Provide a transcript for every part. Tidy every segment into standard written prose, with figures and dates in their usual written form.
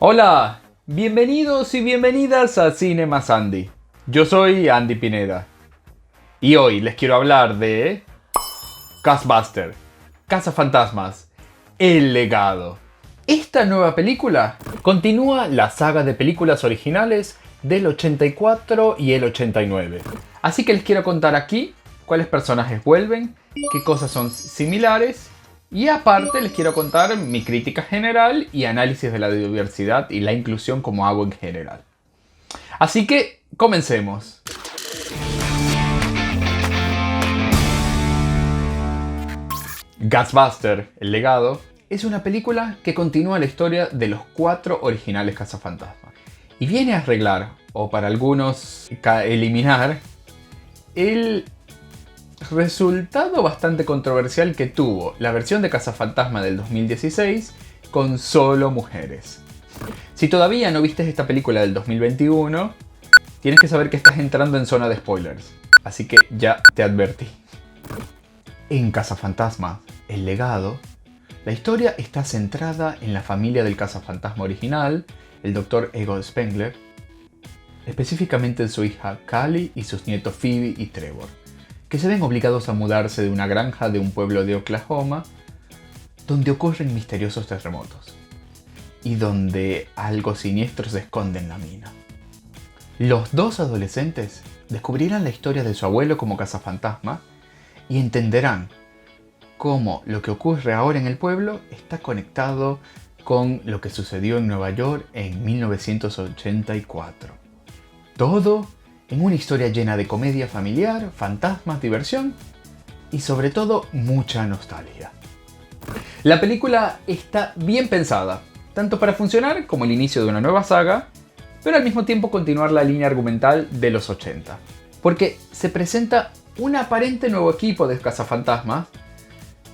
Hola, bienvenidos y bienvenidas a Cine más Andy. Yo soy Andy Pineda y hoy les quiero hablar de Ghostbusters, Cazafantasmas, El Legado. Esta nueva película continúa la saga de películas originales del 84 y el 89. Así que les quiero contar aquí cuáles personajes vuelven, qué cosas son similares. Y aparte les quiero contar mi crítica general y análisis de la diversidad y la inclusión como hago en general. Así que comencemos. Ghostbusters, El Legado, es una película que continúa la historia de los 4 originales cazafantasmas. Y viene a arreglar, o para algunos eliminar, el resultado bastante controversial que tuvo la versión de Cazafantasma del 2016 con solo mujeres. Si todavía no viste esta película del 2021, tienes que saber que estás entrando en zona de spoilers, así que ya te advertí. En Cazafantasma, El Legado, la historia está centrada en la familia del cazafantasma original, el Dr. Ego Spengler, específicamente en su hija Callie y sus nietos Phoebe y Trevor, que se ven obligados a mudarse de una granja de un pueblo de Oklahoma donde ocurren misteriosos terremotos y donde algo siniestro se esconde en la mina. Los dos adolescentes descubrirán la historia de su abuelo como cazafantasma y entenderán cómo lo que ocurre ahora en el pueblo está conectado con lo que sucedió en Nueva York en 1984. Todo en una historia llena de comedia familiar, fantasmas, diversión y sobre todo mucha nostalgia. La película está bien pensada, tanto para funcionar como el inicio de una nueva saga, pero al mismo tiempo continuar la línea argumental de los 80. Porque se presenta un aparente nuevo equipo de cazafantasmas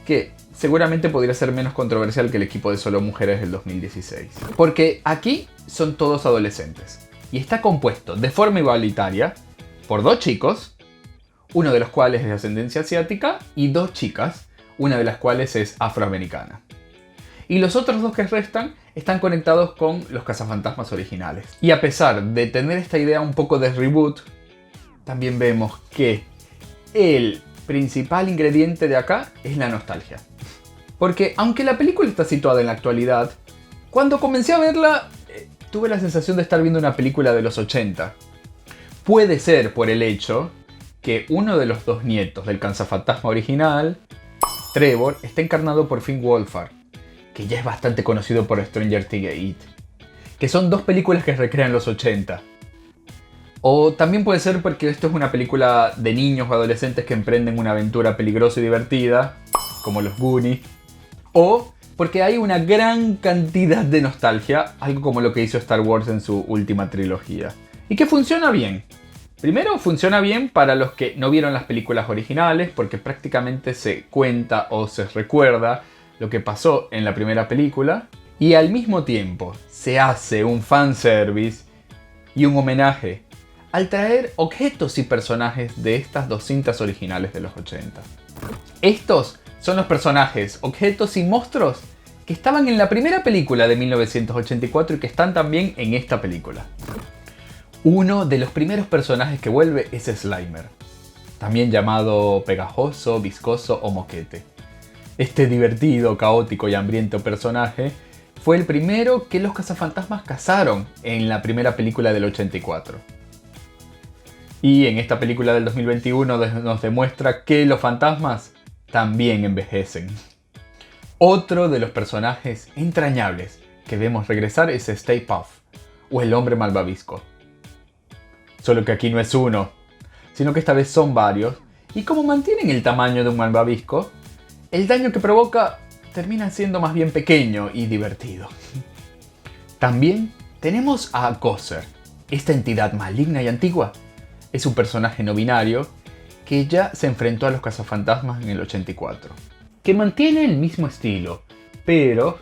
que seguramente podría ser menos controversial que el equipo de solo mujeres del 2016. Porque aquí son todos adolescentes. Y está compuesto de forma igualitaria por 2 chicos, uno de los cuales es de ascendencia asiática, y 2 chicas, una de las cuales es afroamericana. Y los otros 2 que restan están conectados con los cazafantasmas originales. Y a pesar de tener esta idea un poco de reboot, también vemos que el principal ingrediente de acá es la nostalgia. Porque aunque la película está situada en la actualidad, cuando comencé a verla tuve la sensación de estar viendo una película de los 80. Puede ser por el hecho que uno de los 2 nietos del cazafantasma original, Trevor, está encarnado por Finn Wolfhard, que ya es bastante conocido por Stranger Things e It, que son 2 películas que recrean los 80. O también puede ser porque esto es una película de niños o adolescentes que emprenden una aventura peligrosa y divertida, como los Goonies, o porque hay una gran cantidad de nostalgia, algo como lo que hizo Star Wars en su última trilogía. Y que funciona bien. Primero, funciona bien para los que no vieron las películas originales, porque prácticamente se cuenta o se recuerda lo que pasó en la primera película. Y al mismo tiempo, se hace un fanservice y un homenaje al traer objetos y personajes de estas 2 cintas originales de los 80. Estos son los personajes, objetos y monstruos que estaban en la primera película de 1984 y que están también en esta película. Uno de los primeros personajes que vuelve es Slimer, también llamado pegajoso, viscoso o moquete. Este divertido, caótico y hambriento personaje fue el primero que los cazafantasmas cazaron en la primera película del 84. Y en esta película del 2021 nos demuestra que los fantasmas también envejecen. Otro de los personajes entrañables que vemos regresar es Stay Puft, o el hombre malvavisco. Solo que aquí no es uno, sino que esta vez son varios, y como mantienen el tamaño de un malvavisco, el daño que provoca termina siendo más bien pequeño y divertido. También tenemos a Gozer, esta entidad maligna y antigua. Es un personaje no binario que ya se enfrentó a los cazafantasmas en el 84. Que mantiene el mismo estilo, pero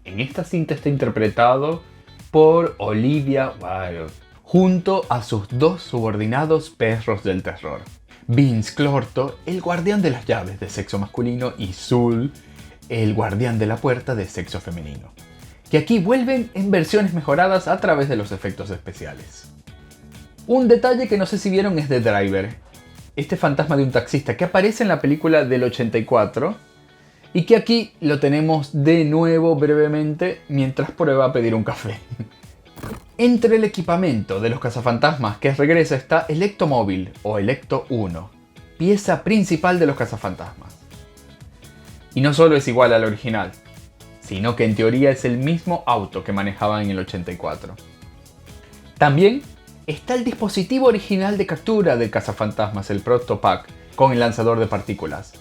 en esta cinta está interpretado por Olivia Wilde, junto a sus 2 subordinados perros del terror. Vince Clorto, el guardián de las llaves de sexo masculino, y Zul, el guardián de la puerta de sexo femenino, que aquí vuelven en versiones mejoradas a través de los efectos especiales. Un detalle que no sé si vieron es The Driver, este fantasma de un taxista que aparece en la película del 84 y que aquí lo tenemos de nuevo brevemente mientras prueba a pedir un café. Entre el equipamiento de los cazafantasmas que regresa está el Ectomóvil o el Ecto 1, pieza principal de los cazafantasmas. Y no solo es igual al original, sino que en teoría es el mismo auto que manejaban en el 84. También está el dispositivo original de captura del cazafantasmas, el Protopack, con el lanzador de partículas,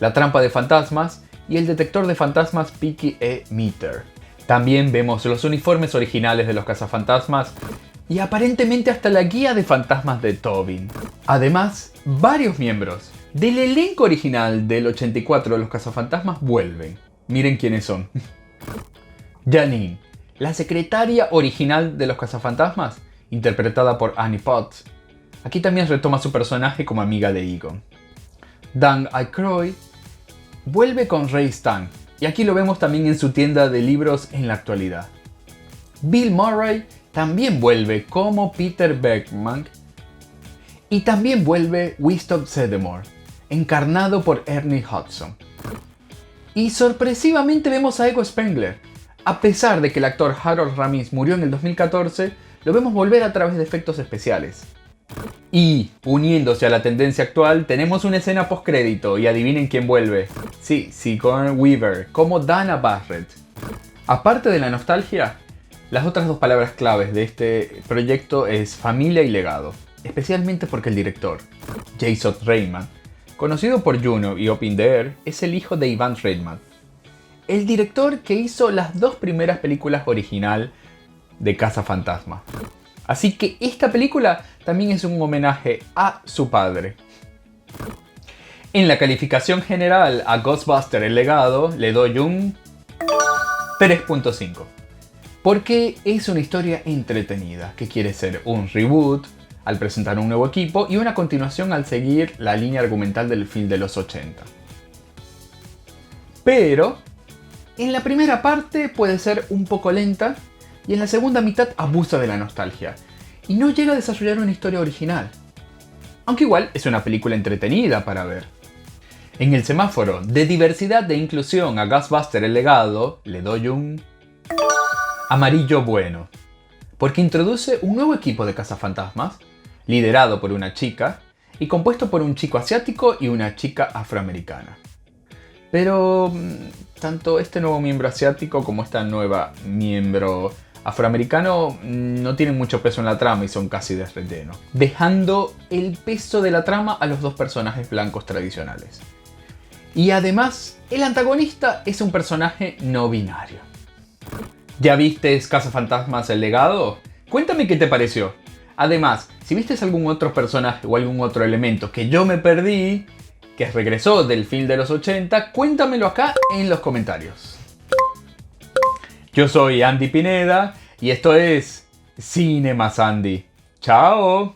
la trampa de fantasmas y el detector de fantasmas Picky E-Meter. También vemos los uniformes originales de los cazafantasmas y aparentemente hasta la guía de fantasmas de Tobin. Además, varios miembros del elenco original del 84 de los cazafantasmas vuelven. Miren quiénes son. Janine, la secretaria original de los cazafantasmas, interpretada por Annie Potts. Aquí también retoma su personaje como amiga de Egon. Dan Aykroyd vuelve con Ray Stan, y aquí lo vemos también en su tienda de libros en la actualidad. Bill Murray también vuelve como Peter Beckman, y también vuelve Winston Zeddemore, encarnado por Ernie Hudson. Y sorpresivamente vemos a Ego Spengler. A pesar de que el actor Harold Ramis murió en el 2014, lo vemos volver a través de efectos especiales. Y, uniéndose a la tendencia actual, tenemos una escena postcrédito y adivinen quién vuelve. Sí, Sigourney Weaver, como Dana Barrett. Aparte de la nostalgia, las otras dos palabras claves de este proyecto es familia y legado. Especialmente porque el director, Jason Reitman, conocido por Juno y Up in the Air, es el hijo de Ivan Reitman, el director que hizo las dos primeras películas original de Cazafantasma. Así que esta película también es un homenaje a su padre. En la calificación general a Ghostbusters El Legado le doy un 3.5. Porque es una historia entretenida que quiere ser un reboot al presentar un nuevo equipo y una continuación al seguir la línea argumental del film de los 80. Pero en la primera parte puede ser un poco lenta y en la segunda mitad abusa de la nostalgia y no llega a desarrollar una historia original. Aunque igual es una película entretenida para ver. En el semáforo de diversidad e inclusión a Ghostbusters El Legado le doy un amarillo bueno, porque introduce un nuevo equipo de cazafantasmas, liderado por una chica y compuesto por un chico asiático y una chica afroamericana. Pero tanto este nuevo miembro asiático como esta nueva miembro afroamericano no tienen mucho peso en la trama y son casi de relleno, dejando el peso de la trama a los dos personajes blancos tradicionales. Y además, el antagonista es un personaje no binario. ¿Ya viste Cazafantasmas El Legado? Cuéntame qué te pareció. Además, si viste algún otro personaje o algún otro elemento que yo me perdí, que regresó del film de los 80, cuéntamelo acá en los comentarios. Yo soy Andy Pineda y esto es Cine más Andy. ¡Chao!